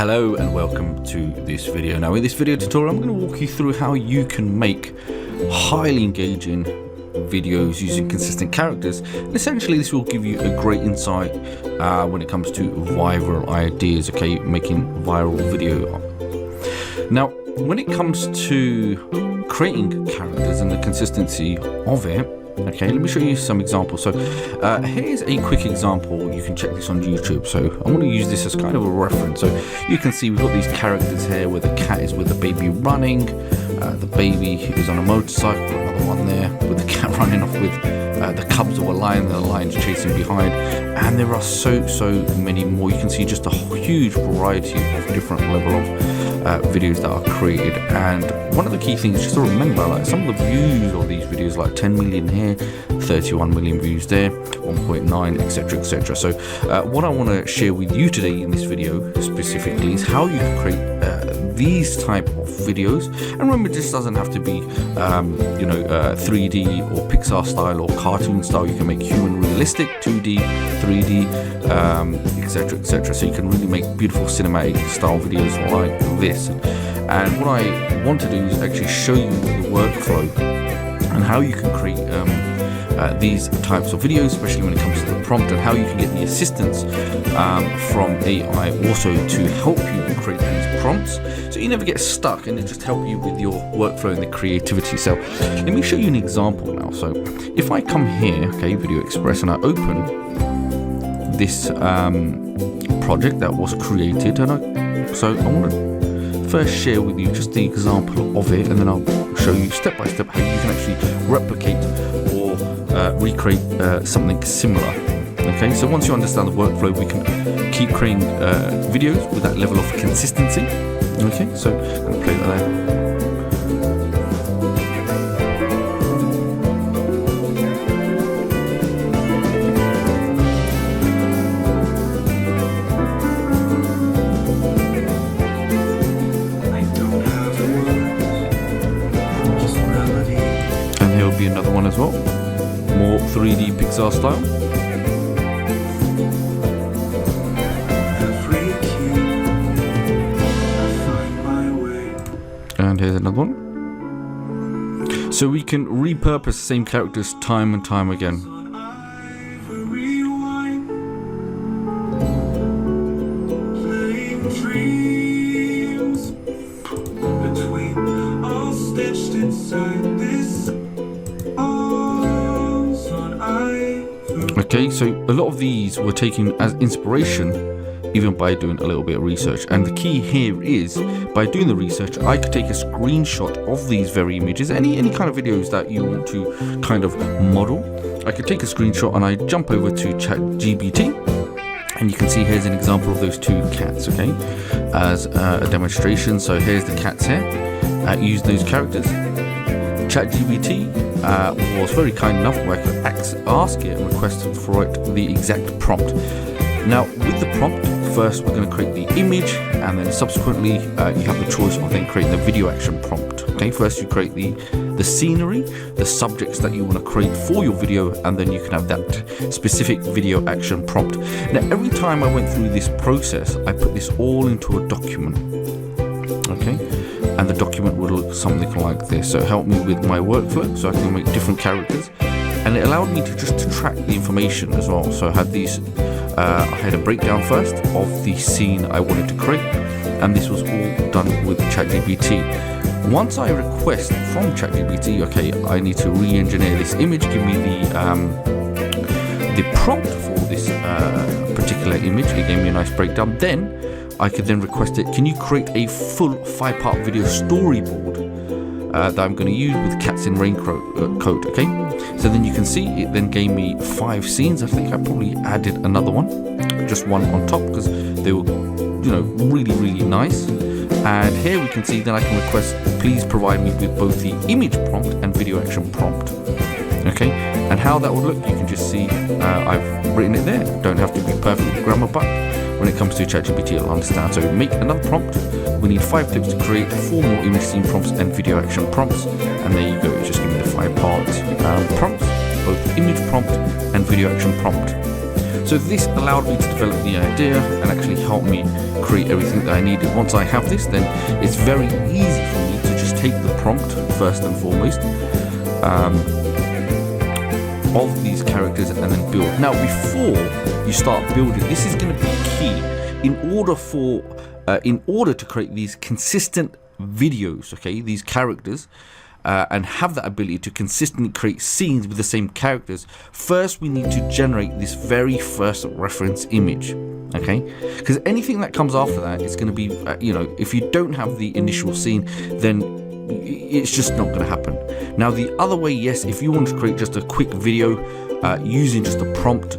Hello and welcome to this video. Now in this video tutorial I'm going to walk you through how you can make highly engaging videos using consistent characters, and essentially this will give you a great insight when it comes to viral ideas, okay, making viral video. Now when it comes to creating characters and the consistency of it, okay, let me show you some examples. So here's a quick example. You can check this on YouTube. So I'm going to use this as kind of a reference. So you can see we've got these characters here where the cat is with the baby running, the baby is on a motorcycle, another one there with the cat running off with the cubs of a lion, the lion's chasing behind, and there are so many more. You can see just a huge variety of different level of videos that are created. And one of the key things just to remember, like some of the views of these videos, like 10 million here, 31 million views there, 1.9, etc. So what I want to share with you today in this video specifically is how you can create these type of videos. And remember, this doesn't have to be 3D or Pixar style or cartoon style. You can make human realistic, 2D, 3D, etc. So you can really make beautiful cinematic style videos like this. And what I want to do is actually show you the workflow and how you can create these types of videos, especially when it comes to the prompt, and how you can get the assistance from AI also to help you create these prompts, so you never get stuck, and it just help you with your workflow and the creativity. So let me show you an example now. So if I come here, okay, Video Express, and I open this project that was created, and I want to first share with you just the example of it, and then I'll show you step by step how you can actually replicate or recreate something similar. Okay, so once you understand the workflow, we can keep creating videos with that level of consistency. Okay, so I'm going to play that there. Be another one as well, more 3D Pixar style. And here's another one. So we can repurpose the same characters time and time again. Okay, so a lot of these were taken as inspiration even by doing a little bit of research, and the key here is by doing the research I could take a screenshot of these very images, any kind of videos that you want to kind of model. I could take a screenshot and I jump over to ChatGPT, and you can see here's an example of those two cats, okay, as a demonstration. So here's the cats here. Use those characters. ChatGPT was very kind enough where I could ask it and request for it the exact prompt. Now with the prompt, first we're going to create the image, and then subsequently you have the choice of then creating the video action prompt. Okay, first you create the scenery, the subjects that you want to create for your video, and then you can have that specific video action prompt. Now every time I went through this process, I put this all into a document. Okay, and the document would look something like this. So it helped me with my workflow, so I can make different characters, and it allowed me to track the information as well. So I had these I had a breakdown first of the scene I wanted to create, and this was all done with ChatGPT. Once I request from ChatGPT, okay, I need to re-engineer this image, give me the prompt for this particular image. It gave me a nice breakdown. Then I could then request it, can you create a full 5-part video storyboard that I'm going to use with cats in raincoat, okay? So then you can see it then gave me 5 scenes. I think I probably added another one, just one on top, because they were, really nice. And here we can see then I can request, please provide me with both the image prompt and video action prompt. Okay, and how that would look, you can just see I've written it there. Don't have to be perfect with grammar, but when it comes to ChatGPT, it'll understand. So make another prompt. We need 5 tips to create 4 more image scene prompts and video action prompts. And there you go. Just give me the 5 parts prompts, both image prompt and video action prompt. So this allowed me to develop the idea and actually help me create everything that I needed. Once I have this, then it's very easy for me to just take the prompt first and foremost of these characters and then build. Now, before you start building, this is going to be key in order to create these consistent videos, okay, these characters, and have that ability to consistently create scenes with the same characters. First, we need to generate this very first reference image, okay? Because anything that comes after that is going to be, if you don't have the initial scene, then it's just not going to happen. Now, the other way, yes, if you want to create just a quick video using just a prompt,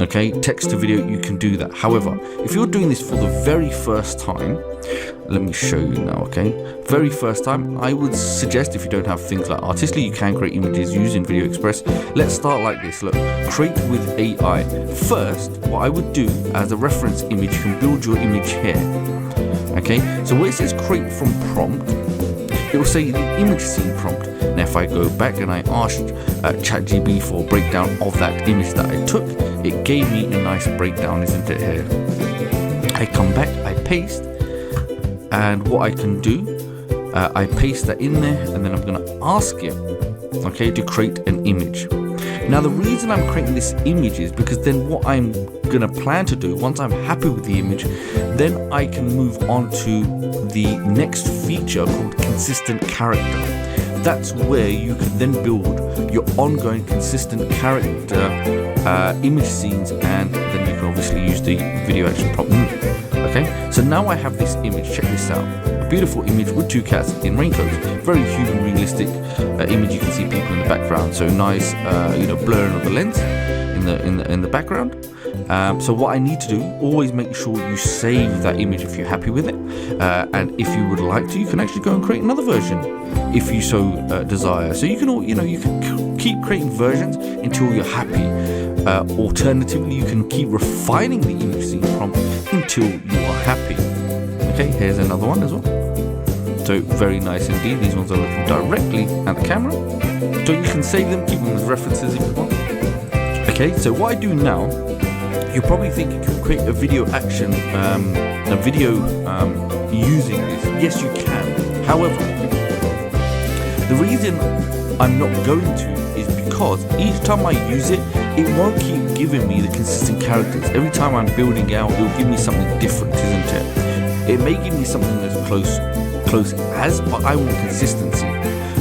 okay, text to video, you can do that. However, if you're doing this for the very first time, let me show you now, okay? Very first time, I would suggest, if you don't have things like Artistly, you can create images using Video Express. Let's start like this. Look, create with AI. First, what I would do as a reference image, you can build your image here, okay? So where it says create from prompt, it will say the image scene prompt. Now, if I go back and I asked ChatGPT for a breakdown of that image that I took, it gave me a nice breakdown, isn't it, here? I come back, I paste, and what I can do, I paste that in there, and then I'm going to ask it, okay, to create an image. Now, the reason I'm creating this image is because then what I'm going to plan to do, once I'm happy with the image, then I can move on to the next feature called consistent character. That's where you can then build your ongoing consistent character image scenes, and then you can obviously use the video action prompt. Okay, so now I have this image. Check this out. A beautiful image with two cats in raincoats. Very human, realistic image. You can see people in the background. So nice, blurring of the lens in the background. So what I need to do, always make sure you save that image if you're happy with it, and if you would like to, you can actually go and create another version if you so desire. So you can keep creating versions until you're happy. Alternatively, you can keep refining the image scene prompt until you are happy. Okay, here's another one as well. So very nice indeed. These ones are looking directly at the camera, so you can save them, keep them as references if you want. Okay, so what I do now, you probably think you can create a video action, using this. Yes, you can. However, the reason I'm not going to is because each time I use it, it won't keep giving me the consistent characters. Every time I'm building out, it will give me something different, isn't it? It may give me something that's close as, but I want consistency.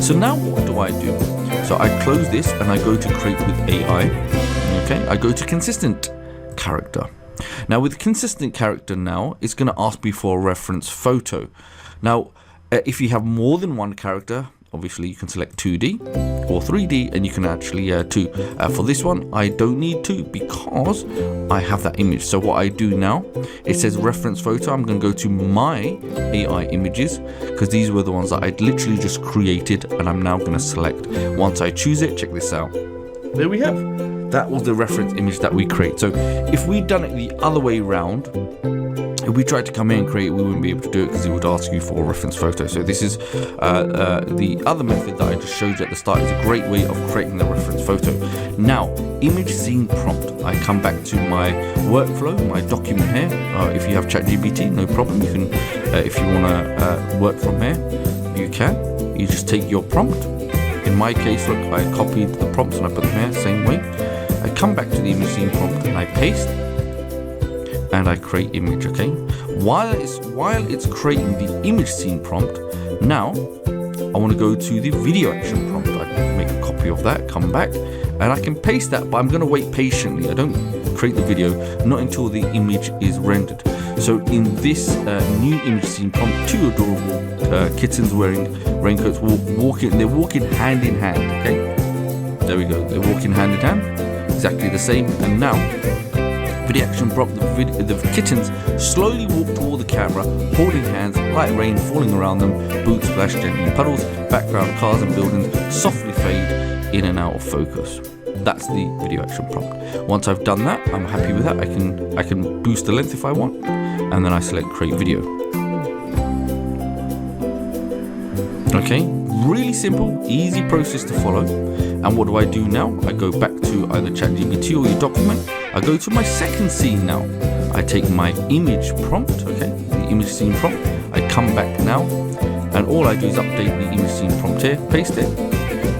So now what do? So I close this and I go to create with AI. Okay, I go to consistent character. Now with consistent character, now it's going to ask me for a reference photo. Now if you have more than one character, obviously you can select 2D or 3D, and you can actually for this one I don't need to because I have that image. So what I do now, it says reference photo. I'm going to go to my AI images because these were the ones that I'd literally just created, and I'm now going to select. Once I choose it, check this out. There we have. That was the reference image that we create. So if we'd done it the other way around, if we tried to come in and create it, we wouldn't be able to do it because it would ask you for a reference photo. So this is the other method that I just showed you at the start. Is a great way of creating the reference photo. Now, image scene prompt. I come back to my workflow, my document here. If you have ChatGPT, no problem. You can, if you want to work from here, you can. You just take your prompt. In my case, look, I copied the prompts and I put them here, same way. I come back to the image scene prompt and I paste. And I create image, okay? While it's creating the image scene prompt, now I want to go to the video action prompt. I can make a copy of that, come back, and I can paste that, but I'm going to wait patiently. I don't create the video not until the image is rendered. So in this new image scene prompt, two adorable kittens wearing raincoats they're walking hand in hand, okay? There we go, they're walking hand in hand, exactly the same. And now video action prompt, the kittens slowly walk toward the camera, holding hands, light rain falling around them, boots splash gently in puddles, background cars and buildings softly fade in and out of focus. That's the video action prompt. Once I've done that, I'm happy with that. I can boost the length if I want, and then I select create video. Okay, really simple, easy process to follow. And what do I do now? I go back to either ChatGPT or your document. I go to my second scene now. I take my image prompt, okay, the image scene prompt. I come back now, and all I do is update the image scene prompt here, paste it,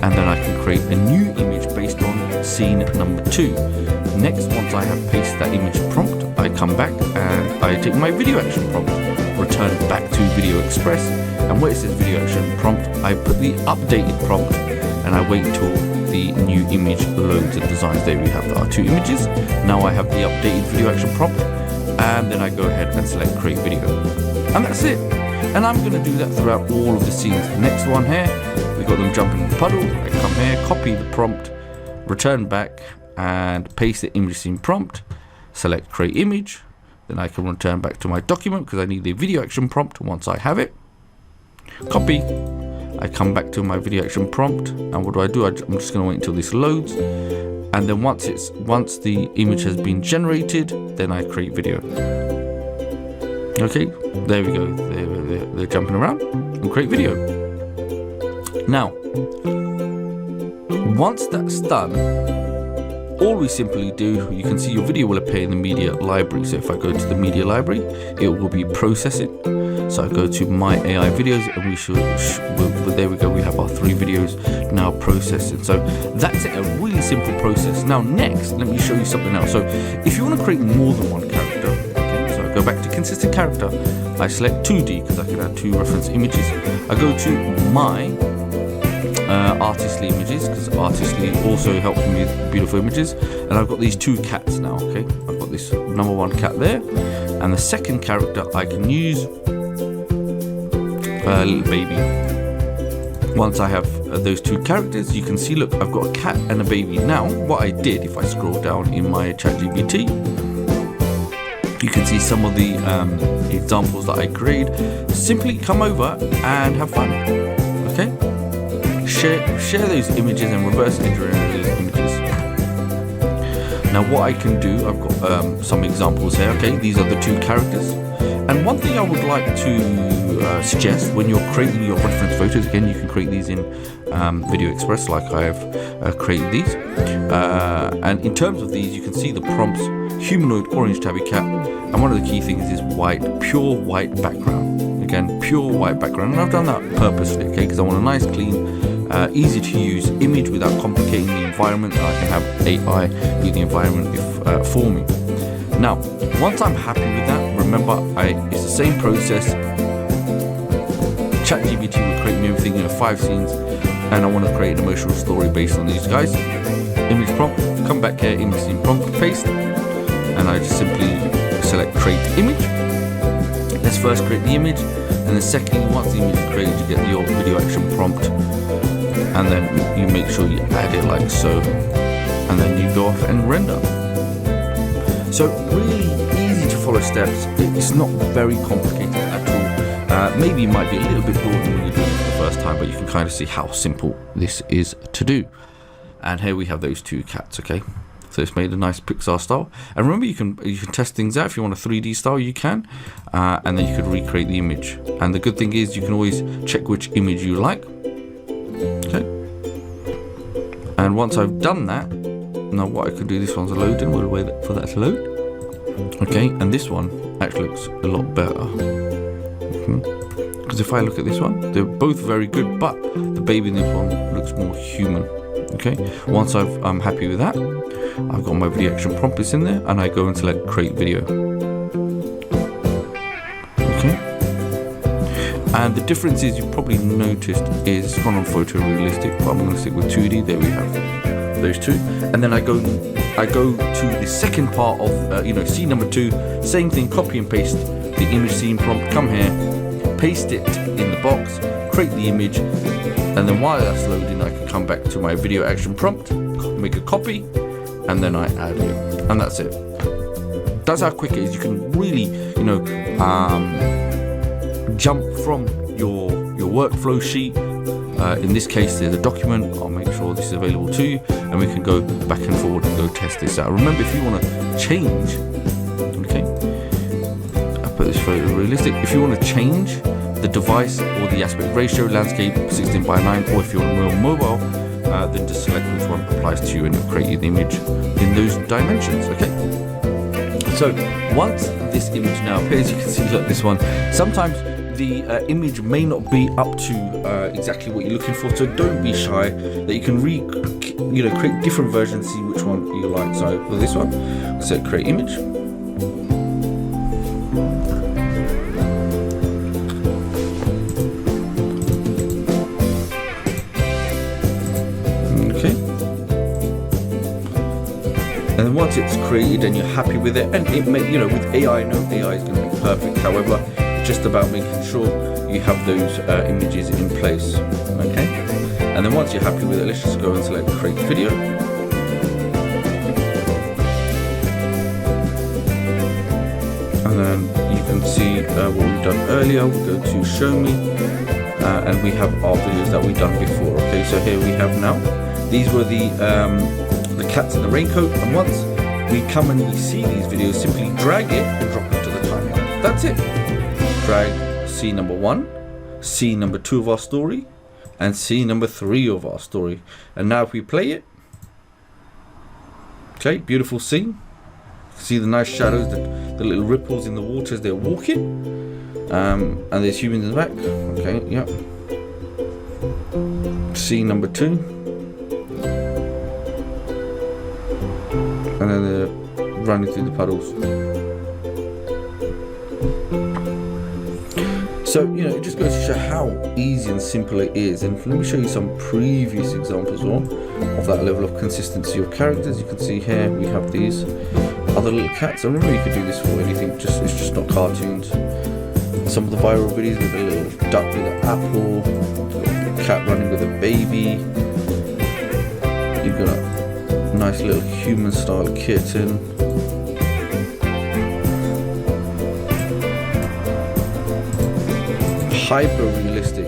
and then I can create a new image based on scene number 2. Next, once I have pasted that image prompt, I come back and I take my video action prompt, return it back to Video Express, and where it says video action prompt, I put the updated prompt, and I wait until the new image loads and designs. There we have our 2 images. Now I have the updated video action prompt, and then I go ahead and select create video, and that's it. And I'm going to do that throughout all of the scenes. The next one here, we got them jumping in the puddle. I come here, copy the prompt, return back, and paste the image scene prompt, select create image. Then I can return back to my document because I need the video action prompt. Once I have it, copy, I come back to my video action prompt, and what do? I'm just going to wait until this loads, and then once the image has been generated, then I create video. Okay, there we go. They're jumping around and create video. Now, once that's done, all we simply do, you can see your video will appear in the media library. So if I go to the media library, it will be processing. So I go to my AI videos, and there we go. We have our 3 videos now processing. So that's it, a really simple process. Now next, let me show you something else. So if you want to create more than one character, okay, so I go back to consistent character. I select 2D because I can add 2 reference images. I go to my artistly images because artistly also helps me with beautiful images, and I've got these 2 cats now. Okay, I've got this number 1 cat there, and the second character I can use little baby. Once I have those 2 characters, you can see, look, I've got a cat and a baby. Now what I did, if I scroll down in my ChatGPT, you can see some of the examples that I create. Simply come over and have fun. Okay, share those images and reverse engineer those images. Now what I can do, I've got some examples here. Okay, these are the 2 characters, and one thing I would like to suggest when you're creating your reference photos, again you can create these in Video Express like I have created these, and in terms of these you can see the prompts: humanoid orange tabby cat, and one of the key things is white, pure white background. Again, pure white background, and I've done that purposely, okay, because I want a nice clean easy to use image without complicating the environment, and I can have AI do the environment for me. Now once I'm happy with that, remember it's the same process. ChatGPT will create me everything in 5 scenes, and I want to create an emotional story based on these guys. Image prompt, come back here, image scene prompt, paste, and I just simply select create image. Let's first create the image, and then secondly, once the image is created, you get your video action prompt, and then you make sure you add it like so, and then you go off and render. So really easy to follow steps. It's not very complicated at all. Maybe it might be a little bit daunting when you're doing it for the first time, but you can kind of see how simple this is to do. And here we have those 2 cats. Okay, so it's made a nice Pixar style. And remember, you can test things out. If you want a 3D style, you can, and then you could recreate the image. And the good thing is you can always check which image you like. Okay, and once I've done that, now what I can do, this one's loading, we'll wait for that to load. Okay, and this one actually looks a lot better. Because if I look at this one, they're both very good, but the baby in this one looks more human. Okay, once I'm happy with that, I've got my video action prompt is in there, and I go and select create video. Okay, and the difference is, you've probably noticed, is it's gone on photorealistic, but I'm going to stick with 2D. There we have those 2, and then I go to the second part of scene number 2. Same thing, copy and paste the image scene prompt, come here, paste it in the box, create the image, and then while that's loading, I can come back to my video action prompt, make a copy, and then I add it, and that's it. That's how quick it is. You can really, jump from your workflow sheet. In this case, there's a document. I'll make sure this is available to you, and we can go back and forward and go test this out. Remember, if you want to change, okay, I put this photo realistic. If you want to change the device or the aspect ratio, landscape 16:9, or if you're on a real mobile, then just select which one applies to you and it'll create you the image in those dimensions. Okay. So once this image now appears, you can see like this one. Sometimes the image may not be up to exactly what you're looking for, so don't be shy. That you can create different versions, see which one you like. So for this one, so create image. Okay. And then once it's created and you're happy with it, and it may, with AI, no AI is going to be perfect. However, it's just about making sure you have those images in place. Okay. And then once you're happy with it, let's just go and select create video. And then you can see what we've done earlier. We'll go to show me, and we have our videos that we've done before. Okay, so here we have now. These were the cats in the raincoat, and once we come and we see these videos, simply drag it and drop it to the timeline. That's it. Drag scene number 1, scene number 2 of our story, and scene number 3 of our story. And now if we play it, okay, beautiful scene. See the nice shadows, the little ripples in the water as they're walking, and there's humans in the back. Okay, yep. Scene number 2. And then they're running through the puddles. So, it just goes to show how easy and simple it is. And let me show you some previous examples of that level of consistency of characters. You can see here we have these other little cats. And remember, you could do this for anything, it's just not cartoons. Some of the viral videos with a little duck with an apple, a cat running with a baby. You've got a nice little human style kitten. Hyper realistic,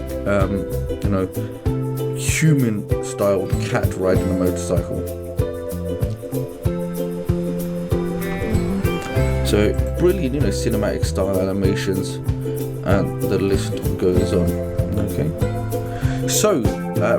human styled cat riding a motorcycle. So brilliant, cinematic style animations, and the list goes on. Okay. So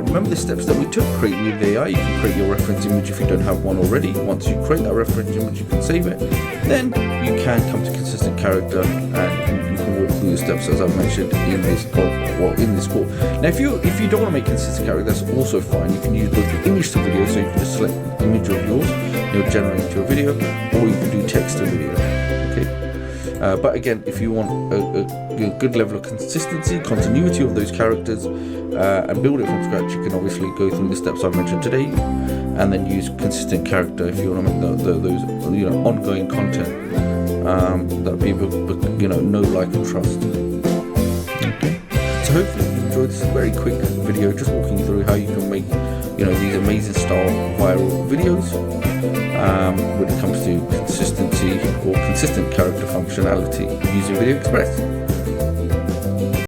remember the steps that we took. Create with AI. You can create your reference image if you don't have one already. Once you create that reference image, you can save it. Then you can come to consistent character, and you can walk through the steps as I've mentioned in this course. Now, if you don't want to make consistent character, that's also fine. You can use both the image to video, so you can just select the image of yours, it'll generate into a video, or you can do text to video. Okay. But again, if you want a good level of consistency, continuity of those characters, and build it from scratch, you can obviously go through the steps I've mentioned today, and then use consistent character if you want to make those ongoing content that people know, like, and trust. Okay. So hopefully you enjoyed this very quick video, just walking you through how you can make these amazing style viral videos when it comes to consistency or consistent character functionality using Video Express.